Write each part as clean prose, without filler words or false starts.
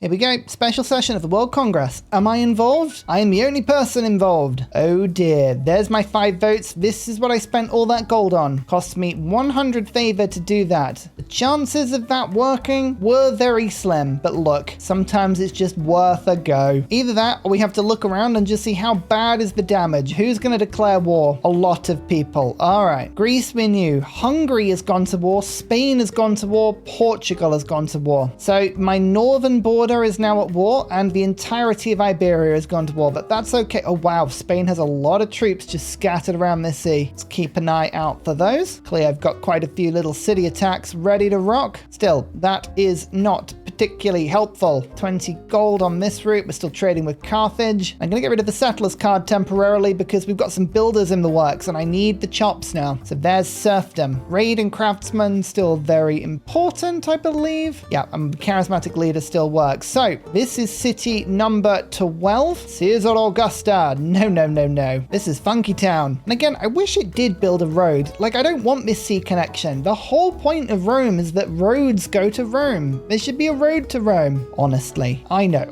Here we go, special session of the World Congress. Am I involved? I am the only person involved. Oh dear, there's my 5 votes. This is what I spent all that gold on. Cost me 100 favor to do that. The chances of that working were very slim, but look, sometimes it's just worth a go. Either that, or we have to look around and just see how bad is the damage. Who's going to declare war? A lot of people. All right, Greece we knew. Hungary has gone to war. Spain has gone to war. Portugal has gone to war. So my northern border is now at war, and the entirety of Iberia has gone to war, but that's okay. Oh wow, Spain has a lot of troops just scattered around this sea. Let's keep an eye out for those. Clearly I've got quite a few little city attacks ready to rock. Still, that is not particularly helpful. 20 gold on this route. We're still trading with Carthage. I'm gonna get rid of the settlers card temporarily because we've got some builders in the works and I need the chops now. So there's serfdom. Raid and craftsman still very important, I believe. Yeah, charismatic leader still works. So this is city number 12. Caesar Augusta. No. This is Funky Town. And again, I wish it did build a road. Like, I don't want this sea connection. The whole point of Rome is that roads go to Rome. There should be a road to Rome, honestly. I know.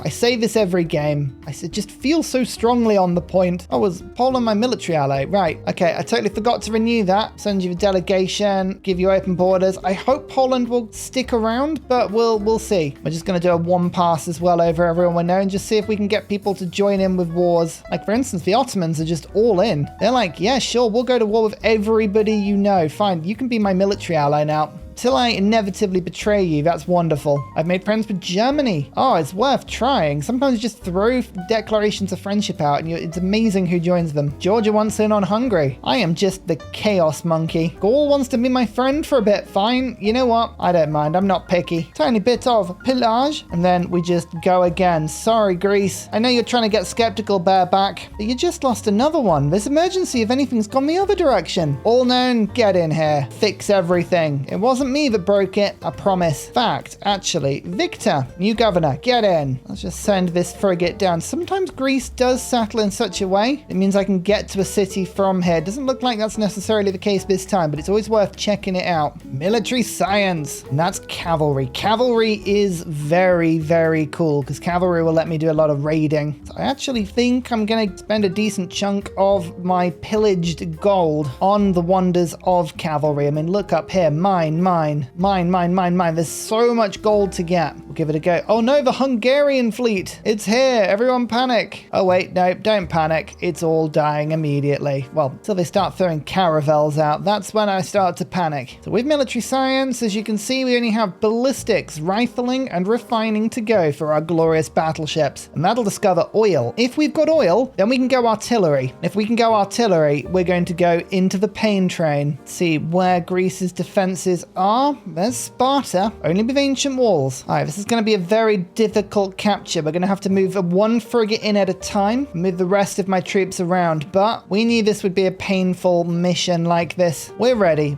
I say this every game. I just feel so strongly on the point. Oh, was Poland my military ally? Right. Okay, I totally forgot to renew that. Send you a delegation, give you open borders. I hope Poland will stick around, but we'll see. We're just going to do a one pass as well over everyone we know and just see if we can get people to join in with wars. Like, for instance, the Ottomans are just all in. They're like, yeah, sure, we'll go to war with everybody you know. Fine, you can be my military ally now. Till I inevitably betray you. That's wonderful. I've made friends with Germany. Oh, it's worth trying. Sometimes you just throw declarations of friendship out and it's amazing who joins them. Georgia wants in on Hungary. I am just the chaos monkey. Gaul wants to be my friend for a bit. Fine. You know what? I don't mind. I'm not picky. Tiny bit of pillage. And then we just go again. Sorry, Greece. I know you're trying to get skeptical bareback, but you just lost another one. This emergency, if anything's gone the other direction. All known, get in here. Fix everything. It wasn't me that broke it, I promise. Fact, actually, Victor, new governor, get in. Let's just send this frigate down. Sometimes Greece does settle in such a way. It means I can get to a city from here. Doesn't look like that's necessarily the case this time, but it's always worth checking it out. Military science, and that's cavalry. Cavalry is very, very cool because cavalry will let me do a lot of raiding. So I actually think I'm going to spend a decent chunk of my pillaged gold on the wonders of cavalry. I mean, look up here, mine. There's so much gold to get. We'll give it a go. Oh no, the Hungarian fleet. It's here. Everyone panic. Oh wait, no, don't panic. It's all dying immediately. Well, until they start throwing caravels out, that's when I start to panic. So with military science, as you can see, we only have ballistics, rifling, and refining to go for our glorious battleships. And that'll discover oil. If we've got oil, then we can go artillery. If we can go artillery, we're going to go into the pain train. Let's see where Greece's defenses are. There's Sparta, only with ancient walls. All right, this is going to be a very difficult capture. We're going to have to move one frigate in at a time, move the rest of my troops around, but we knew this would be a painful mission like this. We're ready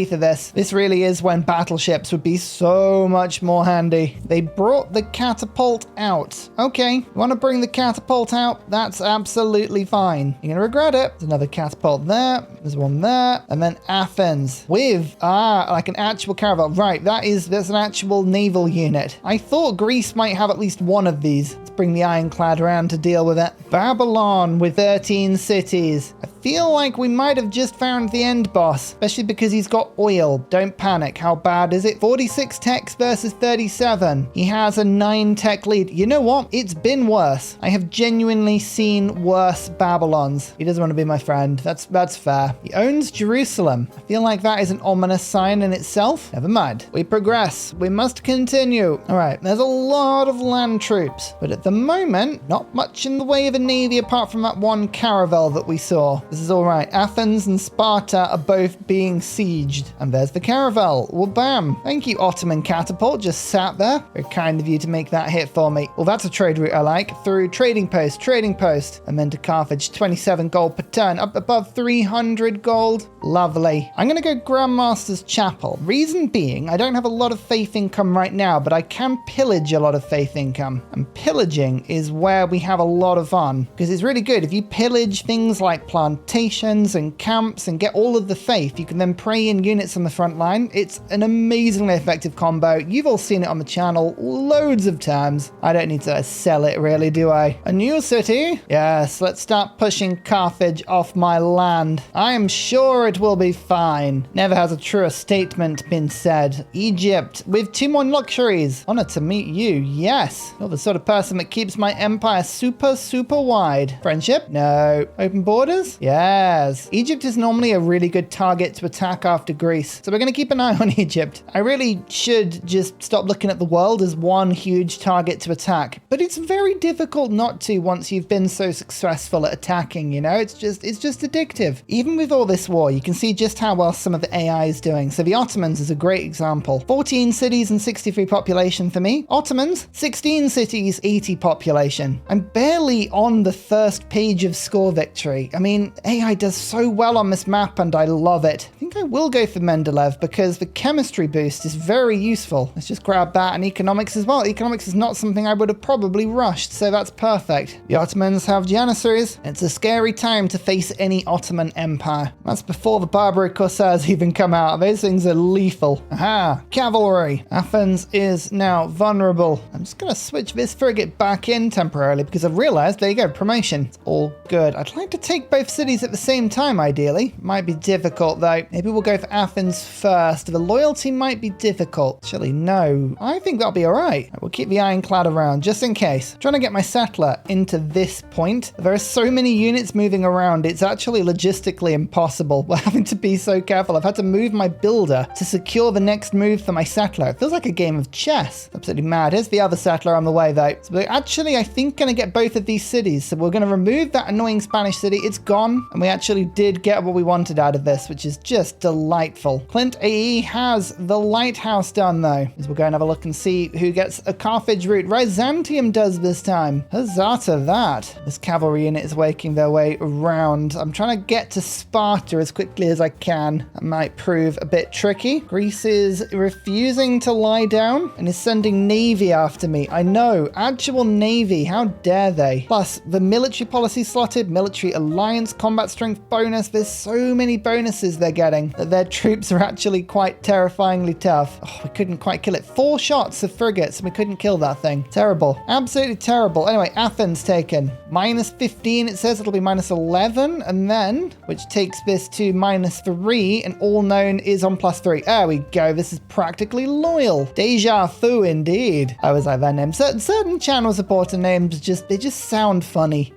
for this. This really is when battleships would be so much more handy. They brought the catapult out. Okay, you want to bring the catapult out? That's absolutely fine. You're going to regret it. There's another catapult there. There's one there. And then Athens with, like an actual caravel. Right, that's an actual naval unit. I thought Greece might have at least one of these. Let's bring the ironclad around to deal with it. Babylon with 13 cities. I feel like we might have just found the end boss, especially because he's got oil. Don't panic. How bad is it? 46 techs versus 37. He has a 9 tech lead. You know what? It's been worse. I have genuinely seen worse Babylons. He doesn't want to be my friend. That's fair. He owns Jerusalem. I feel like that is an ominous sign in itself. Never mind. We progress. We must continue. All right. There's a lot of land troops, but at the moment, not much in the way of a navy apart from that one caravel that we saw. This is all right. Athens and Sparta are both being sieged. And there's the caravel. Well, bam. Thank you, Ottoman catapult. Just sat there. Very kind of you to make that hit for me. Well, that's a trade route I like. Through trading post, and then to Carthage. 27 gold per turn. Up above 300 gold. Lovely. I'm going to go Grandmaster's Chapel. Reason being, I don't have a lot of faith income right now, but I can pillage a lot of faith income. And pillaging is where we have a lot of fun. Because it's really good. If you pillage things like plantations, incantations and camps and get all of the faith. You can then pray in units on the front line. It's an amazingly effective combo. You've all seen it on the channel loads of times. I don't need to sell it really, do I? A new city? Yes, let's start pushing Carthage off my land. I am sure it will be fine. Never has a truer statement been said. Egypt, with 2 more luxuries. Honor to meet you, yes. You're the sort of person that keeps my empire super, super wide. Friendship? No. Open borders? Yes. Egypt is normally a really good target to attack after Greece, so we're going to keep an eye on Egypt. I really should just stop looking at the world as one huge target to attack, but it's very difficult not to once you've been so successful at attacking, you know? It's just addictive. Even with all this war, you can see just how well some of the AI is doing. So the Ottomans is a great example. 14 cities and 63 population for me. Ottomans, 16 cities, 80 population. I'm barely on the first page of score victory. I mean, AI does so well on this map and I love it. I think I will go for Mendeleev because the chemistry boost is very useful. Let's just grab that, and economics as well. Economics is not something I would have probably rushed, so that's perfect. The Ottomans have Janissaries. It's a scary time to face any Ottoman empire. That's before the Barbary Corsairs even come out. Those things are lethal. Aha, cavalry. Athens is now vulnerable. I'm just gonna switch this frigate back in temporarily because I've realized, there you go, promotion. It's all good. I'd like to take both cities at the same time, ideally. Might be difficult though. Maybe we'll go for Athens first. The loyalty might be difficult. Actually, no. I think that'll be all right. We'll keep the ironclad around just in case. Trying to get my settler into this point. There are so many units moving around. It's actually logistically impossible. We're having to be so careful. I've had to move my builder to secure the next move for my settler. It feels like a game of chess. It's absolutely mad. Here's the other settler on the way though. So we're actually, I think, going to get both of these cities. So we're going to remove that annoying Spanish city. It's gone. And we actually did get what we wanted out of this, which is just delightful. Clint AE has the lighthouse done though. As we'll go and have a look and see who gets a Carthage route. Byzantium does this time. Huzzah to that. This cavalry unit is making their way around. I'm trying to get to Sparta as quickly as I can. That might prove a bit tricky. Greece is refusing to lie down and is sending navy after me. I know, actual navy. How dare they? Plus, the military policy slotted, military alliance, combat strength bonus. There's so many bonuses they're getting that their troops are actually quite terrifyingly tough. Oh, we couldn't quite kill it. 4 shots of frigates and we couldn't kill that thing. Terrible. Absolutely terrible. Anyway, Athens taken. -15, it says it'll be -11, and then, which takes this to -3, and all known is on +3. There we go. This is practically loyal. Deja vu indeed. I was like that name. Certain channel supporter names they just sound funny.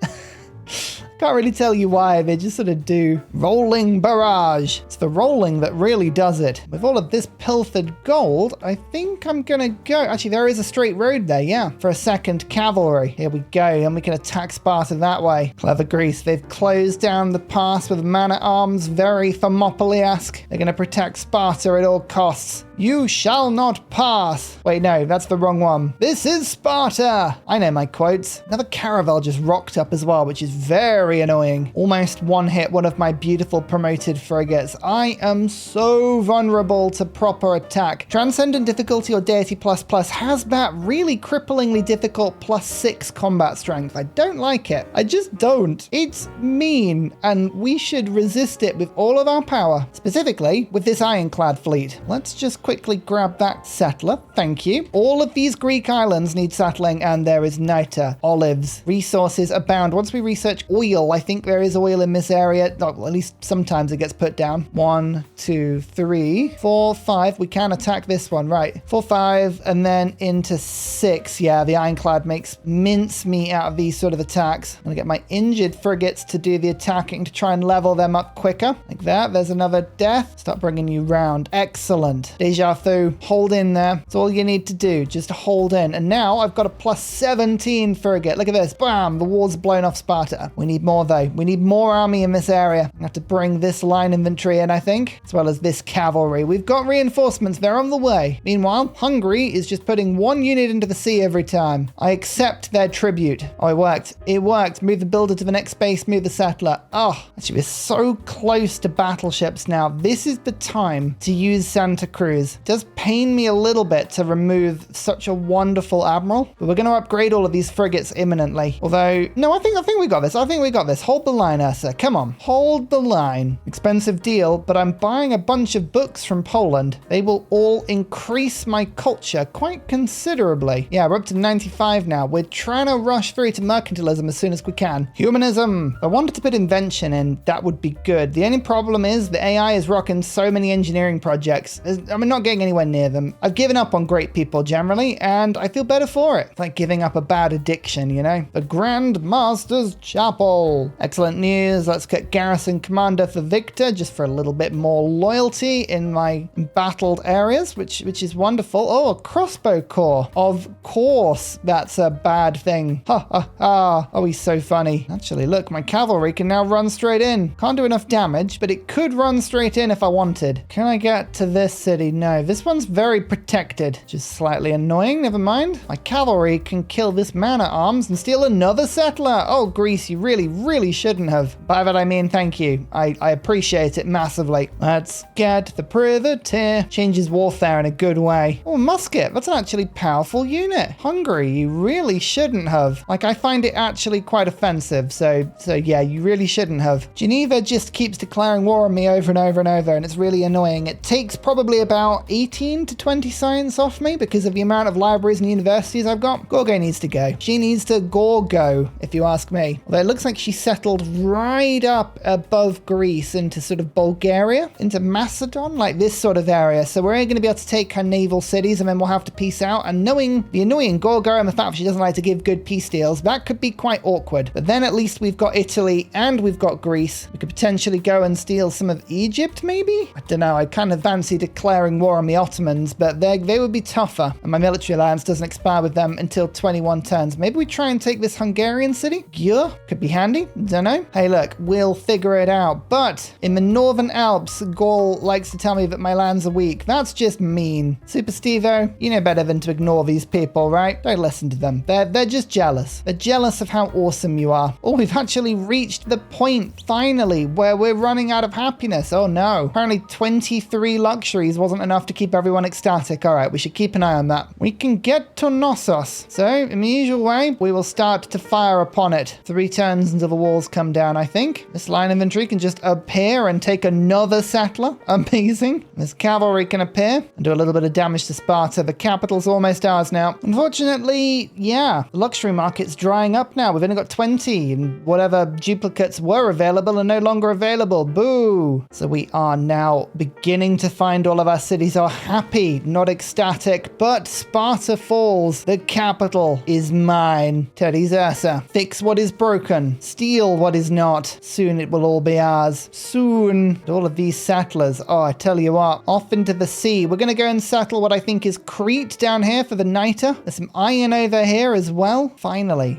Can't really tell you why, they just sort of do. Rolling barrage. It's the rolling that really does it. With all of this pilfered gold, I think I'm gonna go. Actually, there is a straight road there, yeah. For a second cavalry. Here we go, and we can attack Sparta that way. Clever Greece. They've closed down the pass with man-at-arms, very Thermopylae-esque. They're gonna protect Sparta at all costs. You shall not pass. Wait, no, that's the wrong one. This is Sparta. I know my quotes. Another caravel just rocked up as well, which is very annoying. Almost one hit one of my beautiful promoted frigates. I am so vulnerable to proper attack. Transcendent difficulty or deity ++ has that really cripplingly difficult +6 combat strength. I don't like it. I just don't. It's mean, and we should resist it with all of our power. Specifically with this ironclad fleet. Let's just quickly grab that settler. Thank you. All of these Greek islands need settling, and there is niter, olives, resources abound. Once we research oil, I think there is oil in this area. Well, at least sometimes it gets put down. 1, 2, 3, 4, 5. We can attack this one, right? 4, 5, and then into 6. Yeah, the ironclad makes mincemeat out of these sort of attacks. I'm gonna get my injured frigates to do the attacking to try and level them up quicker. Like that. There's another death. Start bringing you round. Excellent. Deja vu. Hold in there. That's all you need to do. Just hold in. And now I've got a +17 frigate. Look at this. Bam! The wall's blown off Sparta. We need more though. We need more army in this area. I have to bring this line infantry in, I think, as well as this cavalry. We've got reinforcements. They're on the way. Meanwhile, Hungary is just putting 1 unit into the sea every time. I accept their tribute. Oh, it worked. It worked. Move the builder to the next base. Move the settler. Oh, actually, we're so close to battleships now. This is the time to use Santa Cruz. It does pain me a little bit to remove such a wonderful admiral, but we're going to upgrade all of these frigates imminently. Although, no, I think we got this. I think we got this. Hold the line, Ursa. Come on. Hold the line. Expensive deal, but I'm buying a bunch of books from Poland. They will all increase my culture quite considerably. Yeah, we're up to 95 now. We're trying to rush through to mercantilism as soon as we can. Humanism. I wanted to put invention in. That would be good. The only problem is the AI is rocking so many engineering projects. I'm not getting anywhere near them. I've given up on great people generally, and I feel better for it. It's like giving up a bad addiction, you know? The Grand Master's Chapel. Excellent news. Let's get Garrison Commander for Victor, just for a little bit more loyalty in my battled areas, which is wonderful. Oh, a crossbow corps. Of course, that's a bad thing. Ha ha ha. Oh, he's so funny. Actually, look, my cavalry can now run straight in. Can't do enough damage, but it could run straight in if I wanted. Can I get to this city? No, this one's very protected. Just slightly annoying. Never mind. My cavalry can kill this man-at-arms and steal another settler. Oh, Greece, you really shouldn't have. By that I mean thank you. I appreciate it massively. Let's get the privateer. Changes warfare in a good way. Oh, musket. That's an actually powerful unit. Hungary, you really shouldn't have. Like, I find it actually quite offensive. So yeah, you really shouldn't have. Geneva just keeps declaring war on me over and over and over, and it's really annoying. It takes probably about 18 to 20 science off me because of the amount of libraries and universities I've got. Gorgo needs to go. She needs to Gorgo, if you ask me. Although it looks like she settled right up above Greece into sort of Bulgaria, into Macedon, like this sort of area. So we're only going to be able to take her naval cities and then we'll have to peace out. And knowing the annoying Gorgo and the fact she doesn't like to give good peace deals, that could be quite awkward. But then at least we've got Italy and we've got Greece. We could potentially go and steal some of Egypt, maybe? I don't know. I kind of fancy declaring war on the Ottomans, but they would be tougher. And my military alliance doesn't expire with them until 21 turns. Maybe we try and take this Hungarian city? Yeah, could be handy. Don't know. Hey, look, we'll figure it out. But in the Northern Alps, Gaul likes to tell me that my lands are weak. That's just mean. Super Stevo, you know better than to ignore these people, right? Don't listen to them. They're just jealous. They're jealous of how awesome you are. Oh, we've actually reached the point, finally, where we're running out of happiness. Oh no. Apparently 23 luxuries wasn't enough to keep everyone ecstatic. All right, we should keep an eye on that. We can get to Knossos. So, in the usual way, we will start to fire upon it. 3 turns until the walls come down, I think. This line infantry can just appear and take another settler. Amazing. This cavalry can appear and do a little bit of damage to Sparta. The capital's almost ours now. Unfortunately, yeah, the luxury market's drying up now. We've only got 20, and whatever duplicates were available are no longer available. Boo! So we are now beginning to find all of our cities are happy, not ecstatic, but Sparta falls. The capital is mine. Teddy's Ursa. Fix what is broken. Steal what is not. Soon it will all be ours. Soon. All of these settlers. Oh, I tell you what. Off into the sea. We're going to go and settle what I think is Crete down here for the Niter. There's some iron over here as well. Finally.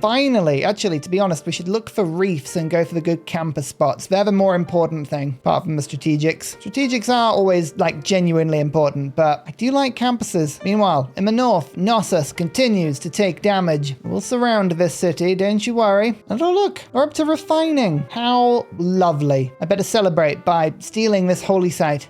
Actually, to be honest, we should look for reefs and go for the good camper spots. They're the more important thing, apart from the strategics. Strategics are always, like, genuinely important, but I do like campuses. Meanwhile, in the north, Knossos continues to take damage. We'll surround this city, don't you worry. And oh look, we're up to refining. How lovely. I better celebrate by stealing this holy site.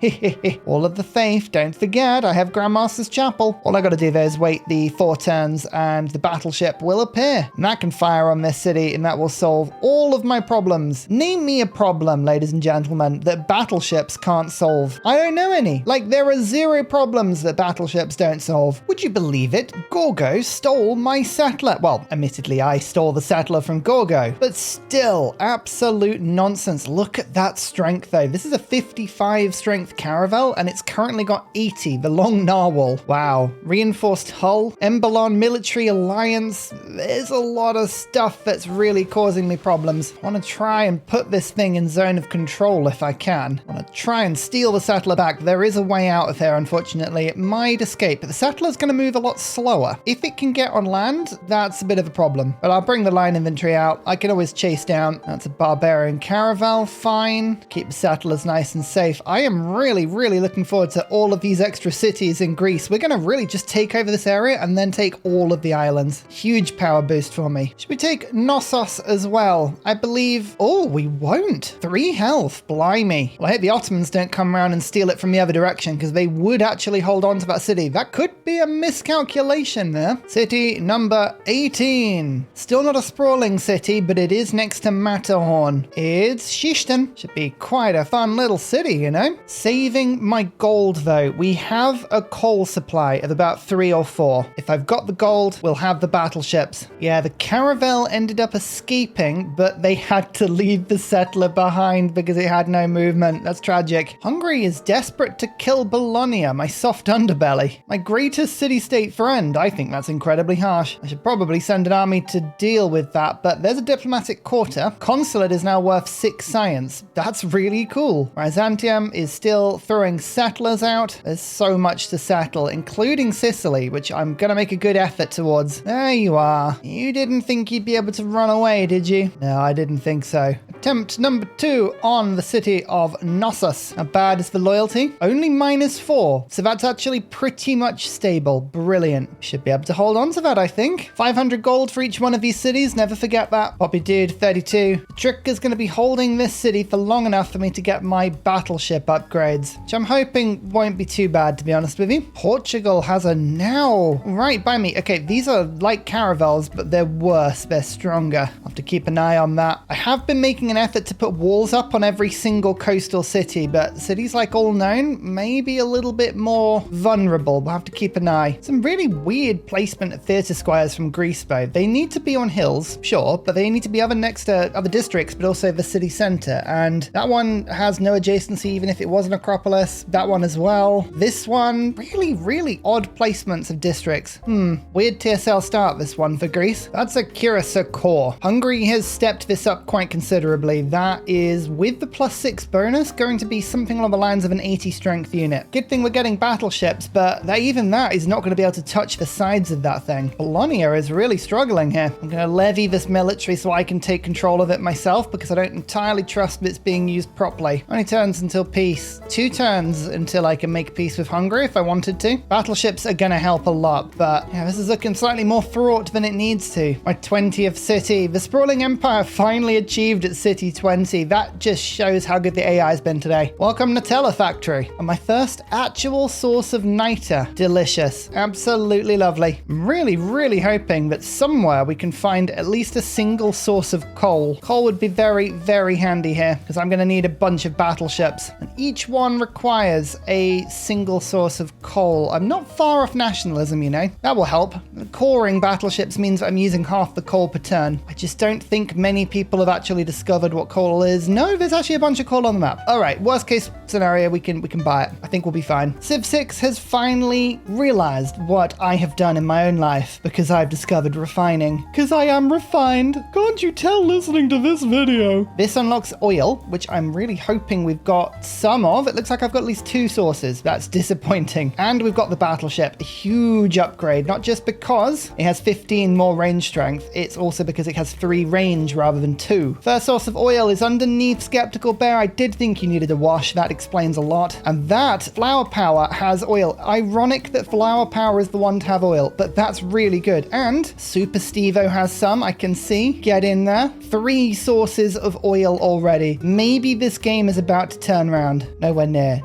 All of the faith, don't forget, I have Grandmaster's Chapel. All I gotta do there is wait the 4 turns and the battleship will appear. And that can fire on this city and that will solve all of my problems. Name me a problem, ladies and gentlemen, that battleships can't solve. I don't know any. Like, there are 0 problems that battleships don't solve. Would you believe it? Gorgo stole my settler. Well, admittedly, I stole the settler from Gorgo, but still, absolute nonsense. Look at that strength, though. This is a 55 strength caravel, and it's currently got 80, the long narwhal. Wow. Reinforced hull, Embalon military alliance. There's a lot of stuff that's really causing me problems. I want to try and put this thing in zone of control if I can. I want to try and steal the settler back. There is a way out of here, unfortunately. It might escape, but the settler's going to move a lot slower. If it can get on land, that's a bit of a problem. But I'll bring the line infantry out. I can always chase down. That's a barbarian caravel. Fine. Keep the settlers nice and safe. I am really looking forward to all of these extra cities in Greece. We're going to really just take over this area and then take all of the islands. Huge power boost for me. Should we take Knossos as well? I believe... Oh, we won't. 3 health. Blimey. Well, I hope the Ottomans don't come around and steal it from the other direction, because they would actually hold on to that city. That could be a miscalculation there. City number 18. Still not a sprawling city, but it is next to Matterhorn. It's Schichten. Should be quite a fun little city, you know? Saving my gold, though. We have a coal supply of about 3 or 4. If I've got the gold, we'll have the battleships. Yeah, the caravel ended up escaping, but they had to leave the settler behind because it had no movement. That's tragic. Hungary is desperate to kill Bologna, my soft underbelly. My greatest city-state friend. I think that's incredibly harsh. I should probably send an army to deal with that, but there's a diplomatic quarter. Consulate is now worth 6 science. That's really cool. Byzantium is still throwing settlers out. There's so much to settle, including Sicily, which I'm going to make a good effort towards. There you are. You didn't think you'd be able to run away, did you? No, I didn't think so. Attempt number 2 on the city of Knossos. How bad is the loyalty? Only -4. So that's actually pretty much stable. Brilliant. Should be able to hold on to that, I think. 500 gold for each one of these cities. Never forget that. Poppy Dude, 32. The trick is going to be holding this city for long enough for me to get my battleship upgrades, which I'm hoping won't be too bad, to be honest with you. Portugal has a now right by me. Okay, these are like caravels, but they're worse. They're stronger. I'll have to keep an eye on that. I have been making an effort to put walls up on every single coastal city, but cities like All Known may be a little bit more vulnerable. We'll have to keep an eye. Some really weird placement of theatre squares from Greece, though. They need to be on hills, sure, but they need to be other next to other districts, but also the city centre. And that one has no adjacency, even if it was an Acropolis. That one as well. This one, really odd placements of districts. Weird TSL start, this one for Greece. That's a Kirasa core. Hungary has stepped this up quite considerably. That is, with the +6 bonus, going to be something along the lines of an 80 strength unit. Good thing we're getting battleships, but even that is not going to be able to touch the sides of that thing. Bologna is really struggling here. I'm going to levy this military so I can take control of it myself, because I don't entirely trust that it's being used properly. Only turns until peace. 2 turns until I can make peace with Hungary if I wanted to. Battleships are going to help a lot, but yeah, this is looking slightly more fraught than it needs to. My 20th city. The sprawling empire finally achieved its city 20. That just shows how good the AI has been today. Welcome Nutella factory. And my first actual source of niter. Delicious. Absolutely lovely. I'm really hoping that somewhere we can find at least a single source of coal. Coal would be very handy here, because I'm going to need a bunch of battleships. And each one requires a single source of coal. I'm not far off nationalism, you know. That will help. Coring battleships means I'm using half the coal per turn. I just don't think many people have actually discovered what coal is. No, there's actually a bunch of coal on the map. All right, worst case scenario, we can buy it. I think we'll be fine. Civ 6 has finally realized what I have done in my own life, because I've discovered refining. Because I am refined. Can't you tell listening to this video? This unlocks oil, which I'm really hoping we've got some of. It looks like I've got at least 2 sources. That's disappointing. And we've got the battleship. A huge upgrade, not just because it has 15 more range strength. It's also because it has 3 range rather than 2. First source of oil is underneath Skeptical Bear. I did think you needed a wash. That explains a lot. And that Flower Power has oil. Ironic that Flower Power is the one to have oil, but that's really good. And Super Stevo has some, I can see. Get in there. 3 sources of oil already. Maybe this game is about to turn around. Nowhere near.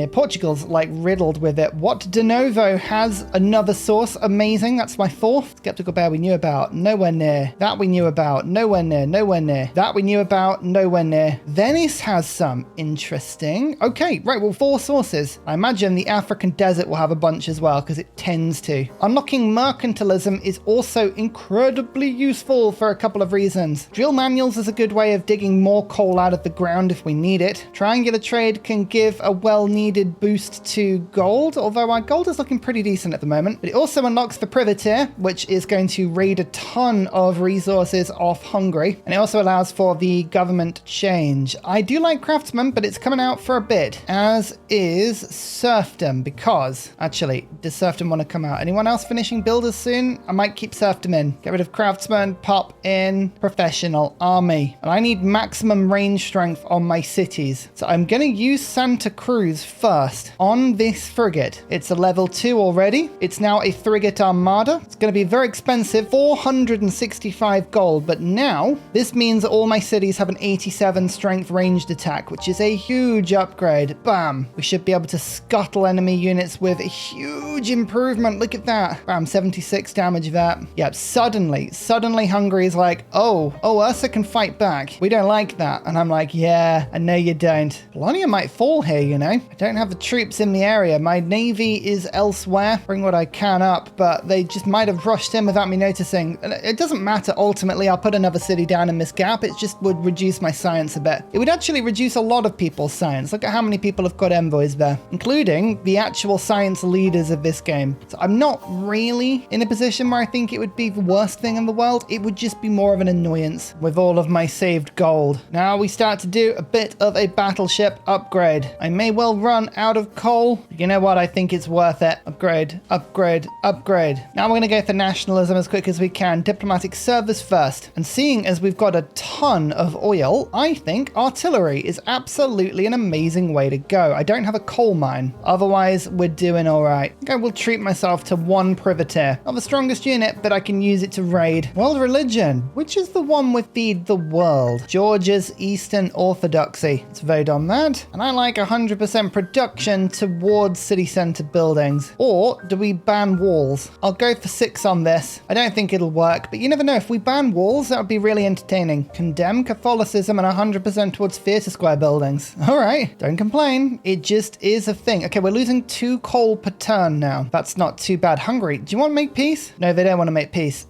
Portugal's like riddled with it. What De Novo has another source. Amazing. That's my 4th. Skeptical Bear we knew about. Nowhere near. That we knew about. Nowhere near. That we knew about. Nowhere near. Venice has some. Interesting. Okay, right. Well, 4 sources. I imagine the African desert will have a bunch as well, because it tends to. Unlocking mercantilism is also incredibly useful for a couple of reasons. Drill manuals is a good way of digging more coal out of the ground if we need it. Triangular trade can give a well-needed boost to gold, although our gold is looking pretty decent at the moment. But it also unlocks the privateer, which is going to raid a ton of resources off Hungary. And it also allows for the government change. I do like craftsman, but it's coming out for a bit, as is serfdom, because actually, does serfdom want to come out? Anyone else finishing builders soon? I might keep serfdom in. Get rid of craftsman, pop in professional army. And I need maximum range strength on my cities. So I'm going to use Santa Cruz first on this frigate. It's a level 2 already. It's now a frigate armada. It's going to be very expensive, 465 5 gold, but now this means that all my cities have an 87 strength ranged attack, which is a huge upgrade. Bam. We should be able to scuttle enemy units with a huge improvement. Look at that. Bam, 76 damage that. Yep, suddenly Hungary's like, oh, Ursa can fight back. We don't like that. And I'm like, yeah, I know you don't. Polonia might fall here, you know. I don't have the troops in the area. My navy is elsewhere. Bring what I can up, but they just might have rushed in without me noticing. And it doesn't matter. Ultimately, I'll put another city down in this gap. It just would reduce my science a bit. It would actually reduce a lot of people's science. Look at how many people have got envoys there, including the actual science leaders of this game. So I'm not really in a position where I think it would be the worst thing in the world. It would just be more of an annoyance with all of my saved gold. Now we start to do a bit of a battleship upgrade. I may well run out of coal. You know what? I think it's worth it. Upgrade, upgrade, upgrade. Now we're going to go for nationalism as quick as we can. Diplomatic service first. And seeing as we've got a ton of oil, I think artillery is absolutely an amazing way to go. I don't have a coal mine. Otherwise, we're doing all right. I think I will treat myself to 1 privateer. Not the strongest unit, but I can use it to raid. World religion. Which is the one with feed the world? Georgia's Eastern Orthodoxy. Let's vote on that. And I like 100% production towards city center buildings. Or do we ban walls? I'll go for 6 on this. I don't think it'll work, but you never know. If we ban walls, that would be really entertaining. Condemn Catholicism and 100% towards theatre square buildings. All right, don't complain. It just is a thing. Okay, we're losing 2 coal per turn now. That's not too bad. Hungary, do you want to make peace? No, they don't want to make peace.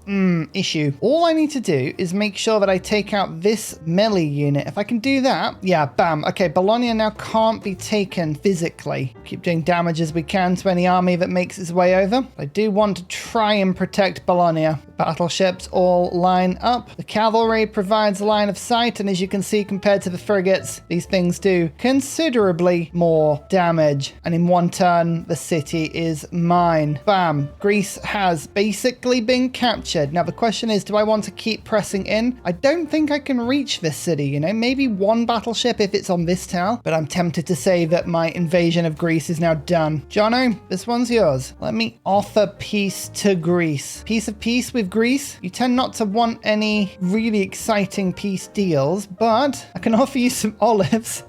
Issue. All I need to do is make sure that I take out this melee unit. If I can do that, yeah, bam. Okay, Bologna now can't be taken physically. Keep doing damage as we can to any army that makes its way over. I do want to try and protect Bologna. Battleships all line up. The cavalry provides a line of sight, and as you can see, compared to the frigates, these things do considerably more damage. And in 1 turn, the city is mine. Bam. Greece has basically been captured. Now the question is, do I want to keep pressing in? I don't think I can reach this city, you know, maybe 1 battleship if it's on this tile, but I'm tempted to say that my invasion of Greece is now done. Jono, this one's yours. Let me offer peace to Greece. Piece of peace with Greece. You tend not to want any really exciting peace deals, but I can offer you some olives.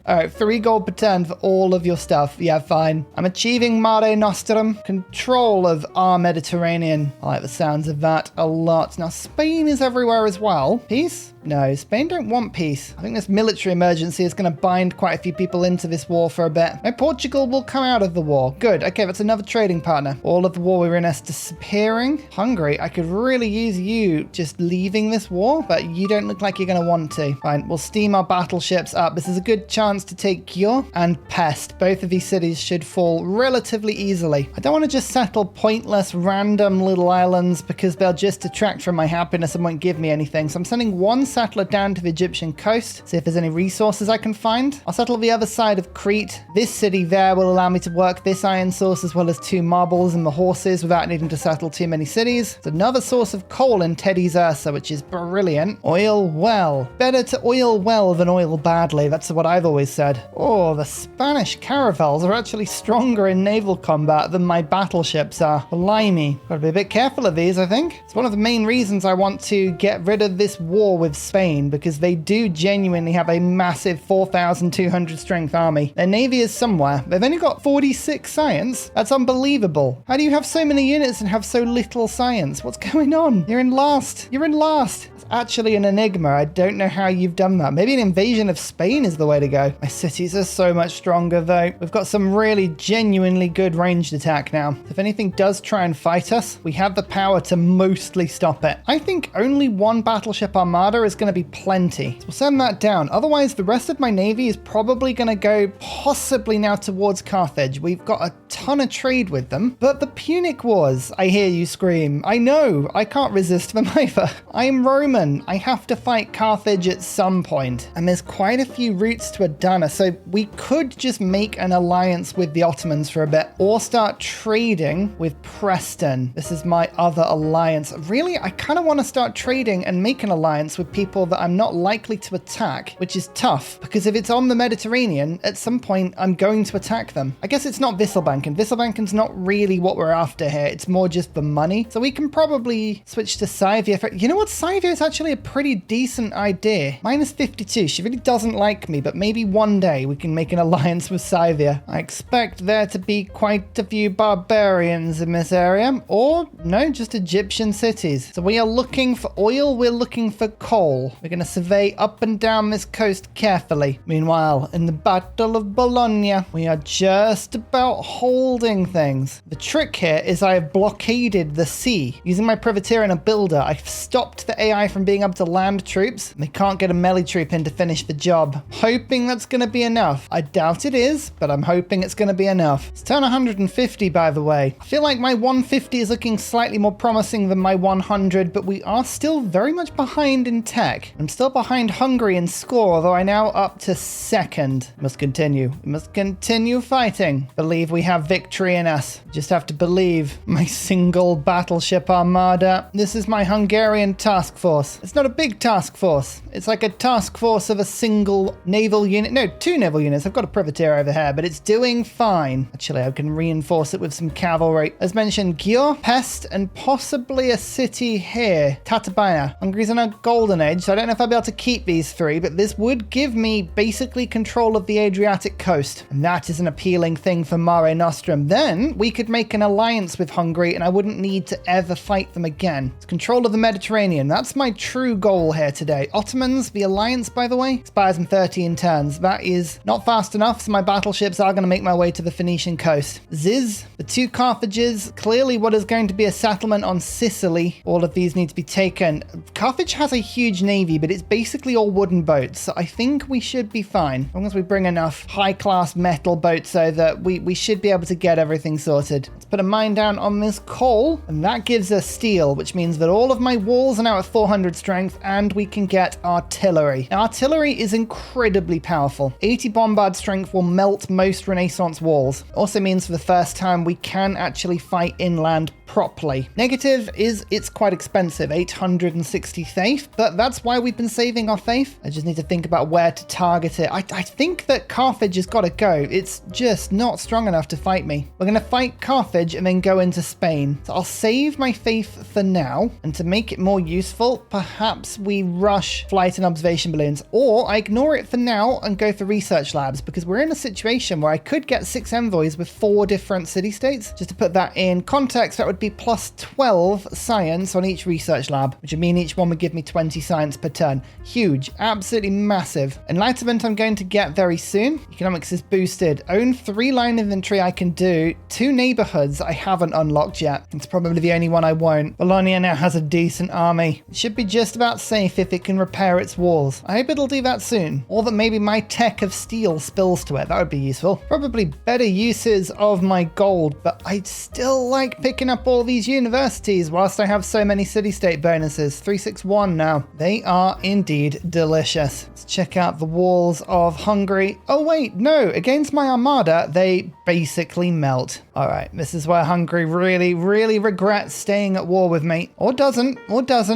All right, 3 gold per turn for all of your stuff. Yeah, fine. I'm achieving Mare Nostrum, control of our Mediterranean. I like the sounds of that a lot. Now, Spain is everywhere as well. Peace? No, Spain don't want peace. I think this military emergency is going to bind quite a few people into this war for a bit. No, Portugal will come out of the war. Good. Okay, that's another trading partner. All of the war we're in is disappearing. Hungary, I could really use you just leaving this war, but you don't look like you're going to want to. Fine, we'll steam our battleships up. This is a good chance to take Kyo and Pest. Both of these cities should fall relatively easily. I don't want to just settle pointless, random little islands because they'll just detract from my happiness and won't give me anything. So I'm sending 1 settler down to the Egyptian coast, see if there's any resources I can find. I'll settle the other side of Crete. This city there will allow me to work this iron source as well as 2 marbles and the horses without needing to settle too many cities. It's another source of coal in Teddy's Ursa, which is brilliant. Oil well. Better to oil well than oil badly. That's what I've always said. Oh, the Spanish caravels are actually stronger in naval combat than my battleships are. Blimey. Gotta be a bit careful of these, I think. It's one of the main reasons I want to get rid of this war with Spain, because they do genuinely have a massive 4,200 strength army. Their navy is somewhere. They've only got 46 science. That's unbelievable. How do you have so many units and have so little science? What's going on? You're in last. You're in last. It's actually an enigma. I don't know how you've done that. Maybe an invasion of Spain is the way to go. My cities are so much stronger though. We've got some really genuinely good ranged attack now. If anything does try and fight us, we have the power to mostly stop it. I think only 1 battleship armada is going to be plenty. So we'll send that down. Otherwise, the rest of my navy is probably going to go possibly now towards Carthage. We've got a ton of trade with them. But the Punic Wars, I hear you scream. I know, I can't resist them either. I'm Roman. I have to fight Carthage at some point. And there's quite a few routes to a Dana. So we could just make an alliance with the Ottomans for a bit, or start trading with Preston. This is my other alliance. Really, I kind of want to start trading and make an alliance with people that I'm not likely to attack, which is tough, because if it's on the Mediterranean, at some point I'm going to attack them. I guess it's not Wisselbanken. Wisselbanken's not really what we're after here. It's more just the money. So we can probably switch to Scythia. You know what? Scythia is actually a pretty decent idea. Minus 52. She really doesn't like me, but maybe one day we can make an alliance with Scythia. I expect there to be quite a few barbarians in this area, or no, just Egyptian cities. So we are looking for oil. We're looking for coal. We're going to survey up and down this coast carefully. Meanwhile, in the Battle of Bologna, we are just about holding things. The trick here is I have blockaded the sea. Using my privateer and a builder, I've stopped the AI from being able to land troops, and they can't get a melee troop in to finish the job. Hoping that's going to be enough. I doubt it is, but I'm hoping it's going to be enough. It's turn 150, by the way. I feel like my 150 is looking slightly more promising than my 100, but we are still very much behind in tech. I'm still behind Hungary in score, though I'm now up to second. We must continue. We must continue fighting. Believe we have victory in us. Just have to believe. My single battleship armada. This is my Hungarian task force. It's not a big task force. It's like a task force of a single naval unit. No, 2 naval units. I've got a privateer over here, but it's doing fine. Actually, I can reinforce it with some cavalry. As mentioned, Győr, Pest, and possibly a city here. Tatabánya. Hungary's in a golden age, so I don't know if I'll be able to keep these 3, but this would give me basically control of the Adriatic coast. And that is an appealing thing for Mare Nostrum. Then we could make an alliance with Hungary and I wouldn't need to ever fight them again. It's control of the Mediterranean. That's my true goal here today. Ottomans, the alliance, by the way, expires in 13 turns. That is not fast enough, so my battleships are going to make my way to the Phoenician coast. Ziz, the 2 Carthages, clearly what is going to be a settlement on Sicily. All of these need to be taken. Carthage has a huge navy, but it's basically all wooden boats, so I think we should be fine. As long as we bring enough high-class metal boats so that we should be able to get everything sorted. Let's put a mine down on this coal, and that gives us steel, which means that all of my walls are now at 400 strength, and we can get artillery. Now, artillery is incredibly powerful. 80 bombard strength will melt most Renaissance walls. Also means for the first time we can actually fight inland properly. Negative is it's quite expensive, 860 faith, but that's why we've been saving our faith. I just need to think about where to target it. I think that Carthage has got to go. It's just not strong enough to fight me. We're going to fight Carthage and then go into Spain. So I'll save my faith for now, and to make it more useful, perhaps we rush flight and observation balloons, or I ignore it for now and go for research labs, because we're in a situation where I could get 6 envoys with 4 different city-states. Just to put that in context, that would be plus 12 science on each research lab, which would mean each one would give me 20 science per turn. Huge, absolutely massive. Enlightenment I'm going to get very soon. Economics is boosted. Own 3 line infantry I can do. 2 neighborhoods I haven't unlocked yet. It's probably the only one I won't. Bologna now has a decent army. It should be just about safe if it can repair its walls. I hope it'll do that soon. Or that maybe my tech of steel spills to it. That would be useful. Probably better uses of my gold, but I'd still like picking up all these universities whilst I have so many city-state bonuses. 361 now. They are indeed delicious. Let's check out the walls of Hungary. Oh wait, no, against my armada, they basically melt. All right, this is where Hungary really regrets staying at war with me. Or doesn't.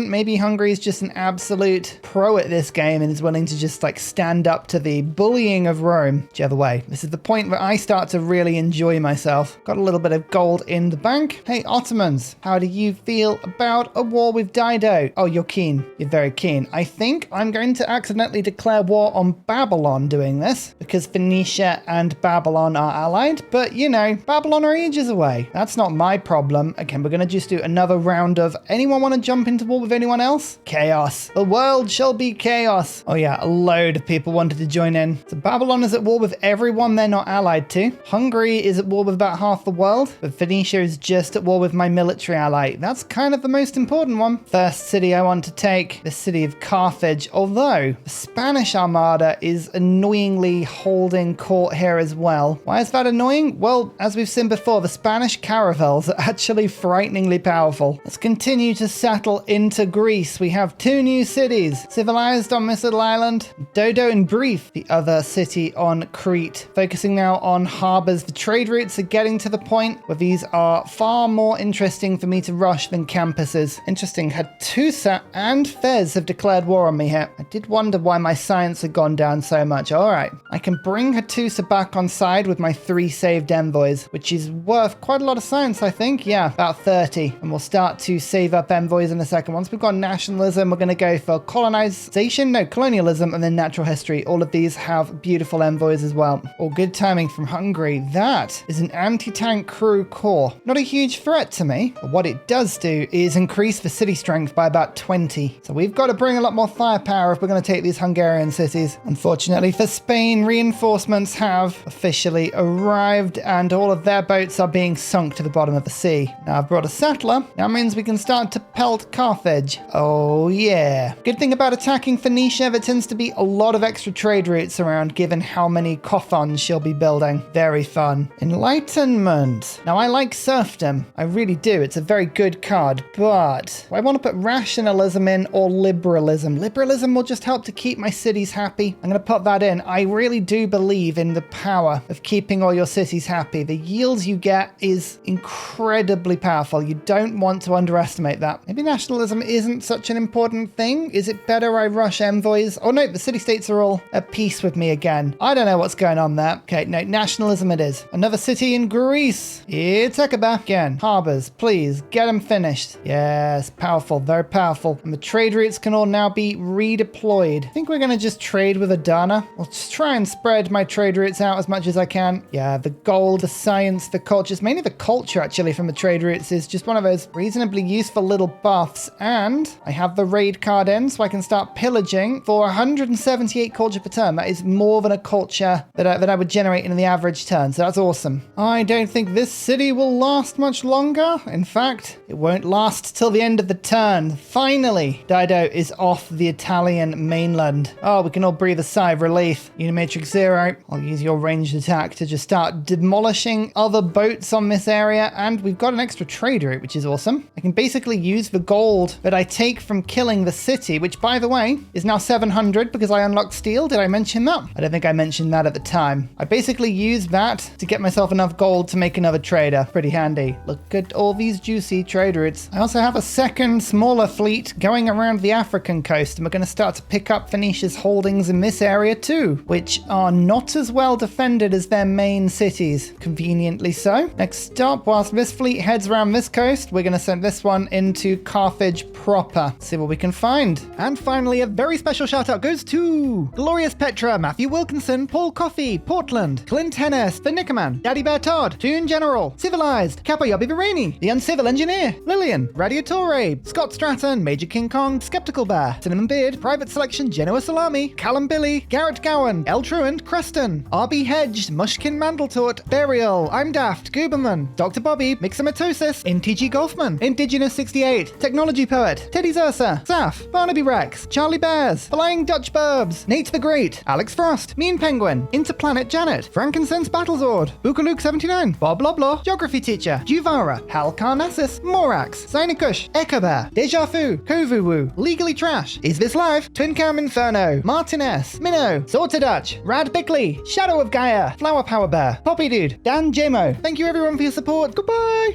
Maybe Hungary is just an absolute pro at this game and is willing to just like stand up to the bullying of Rome. Whichever way. This is the point where I start to really enjoy myself. Got a little bit of gold in the bank. Hey, Ottomans, how do you feel about a war with Dido? Oh, you're keen. You're very keen. I think I'm going to accidentally declare war on Babylon doing this, because Phoenicia and Babylon are allied, but you know, Babylon are ages away. That's not my problem. Again, we're going to just do another round of anyone want to jump into war with anyone else? Chaos. The world shall be chaos. Oh yeah, a load of people wanted to join in. So Babylon is at war with everyone they're not allied to. Hungary is at war with about half the world, but Phoenicia is just at war with my military ally. That's kind of the most important one. First city I want to take, the city of Carthage, although the Spanish Armada is annoyingly holding court here as well. Why is that annoying? annoying? Well, as we've seen before, the Spanish caravels are actually frighteningly powerful. Let's continue to settle into Greece. We have 2 new cities, civilized on this little island, Dodo and Brief, the other city on Crete. Focusing now on harbors. The trade routes are getting to the point where these are far more interesting for me to rush than campuses. Interesting, Hattusa and Fez have declared war on me here. I did wonder why my science had gone down so much. All right, I can bring Hattusa back on side with my 3 saved envoys, which is worth quite a lot of science, I think. Yeah, about 30. And we'll start to save up envoys in a second. Once we've got nationalism, we're going to go for colonization, no, colonialism, and then natural history. All of these have beautiful envoys as well. All good timing from Hungary. That is an anti-tank crew corps. Not a huge threat to me, but what it does do is increase the city strength by about 20. So we've got to bring a lot more firepower if we're going to take these Hungarian cities. Unfortunately for Spain, reinforcements have officially arrived and all of their boats are being sunk to the bottom of the sea. Now I've brought a settler. That means we can start to pelt Carthage. Oh yeah. Good thing about attacking Phoenicia, there tends to be a lot of extra trade routes around given how many Cothons she'll be building. Very fun. Enlightenment. Now I like serfdom. I really do. It's a very good card, but I want to put rationalism in or liberalism. Liberalism will just help to keep my cities happy. I'm going to put that in. I really do believe in the power of keeping all your cities happy. The yields you get is incredibly powerful. You don't want to underestimate that. Maybe nationalism isn't such an important thing. Is it better I rush envoys? Oh no, the city-states are all at peace with me again. I don't know what's going on there. Okay, no, nationalism it is. Another city in Greece. It's Aqaba. Again, harbors, please, get them finished. Yes, powerful, very powerful. And the trade routes can all now be redeployed. I think we're going to just trade with Adana. I'll just try and spread my trade routes out as much as I can. Yeah, the gold, the science, the cultures, mainly the culture actually from the trade routes is just one of those reasonably useful little buffs. And I have the raid card in so I can start pillaging for 178 culture per turn. That is more than a culture that I would generate in the average turn. So that's awesome. I don't think this city will last much longer. In fact, it won't last till the end of the turn. Finally, Dido is off the Italian mainland. Oh, we can all breathe a sigh of relief. Unimatrix 0, I'll use your ranged attack to just start demolishing other boats on this area. And we've got an extra trade route, which is awesome. I can basically use the gold that I take from killing the city, which by the way, is now 700 because I unlocked steel. Did I mention that? I don't think I mentioned that at the time. I basically use that to get myself enough gold to make another trader. Pretty handy. Look at all these juicy trade routes. I also have a second smaller fleet going around the African coast, and we're going to start to pick up Phoenicia's holdings in this area too, which are not as well defended as their main cities. Conveniently so. Next stop, whilst this fleet heads around this coast, we're going to send this one into Carthage proper. See what we can find. And finally, a very special shout out goes to Glorious Petra, Matthew Wilkinson, Paul Coffey, Portland, Clint Hennes, The Nickerman, Daddy Bear Todd, Toon General, Civilized, Capoyobi Virani, The Uncivil Engineer, Lillian, Radiatore, Scott Stratton, Major King Kong, Skeptical Bear, Cinnamon Beard, Private Selection, Genoa Salami, Callum Billy, Garrett Gowan, El Truant, Creston, RB Hedged, Mushkin Mandletort, Burial, I'm Daft, Gooberman, Dr. Bobby, Mixomatosis, NTG Golfman, Indigenous 68, Technology Poet, Teddy Zursa, Saph, Barnaby Rex, Charlie Bears, Flying Dutch Burbs, Nate the Great, Alex Frost, Mean Penguin, Interplanet Janet, Frankincense Battlezord, Bukaluke 79, Bob Loblaw, Geography Teacher, Juvara, Hal Carnassus, Morax, Zinikush, Echobear, Deja Vu, Kovuwu, Legally Trash, Is This Live, Twin Cam Inferno, Martin S, Minnow, Sorted Dutch, Rad Bickley, Shadow of Gaia, Flower Power Bear, Poppy Dude, Dan Jamo. Thank you everyone for your support. Goodbye!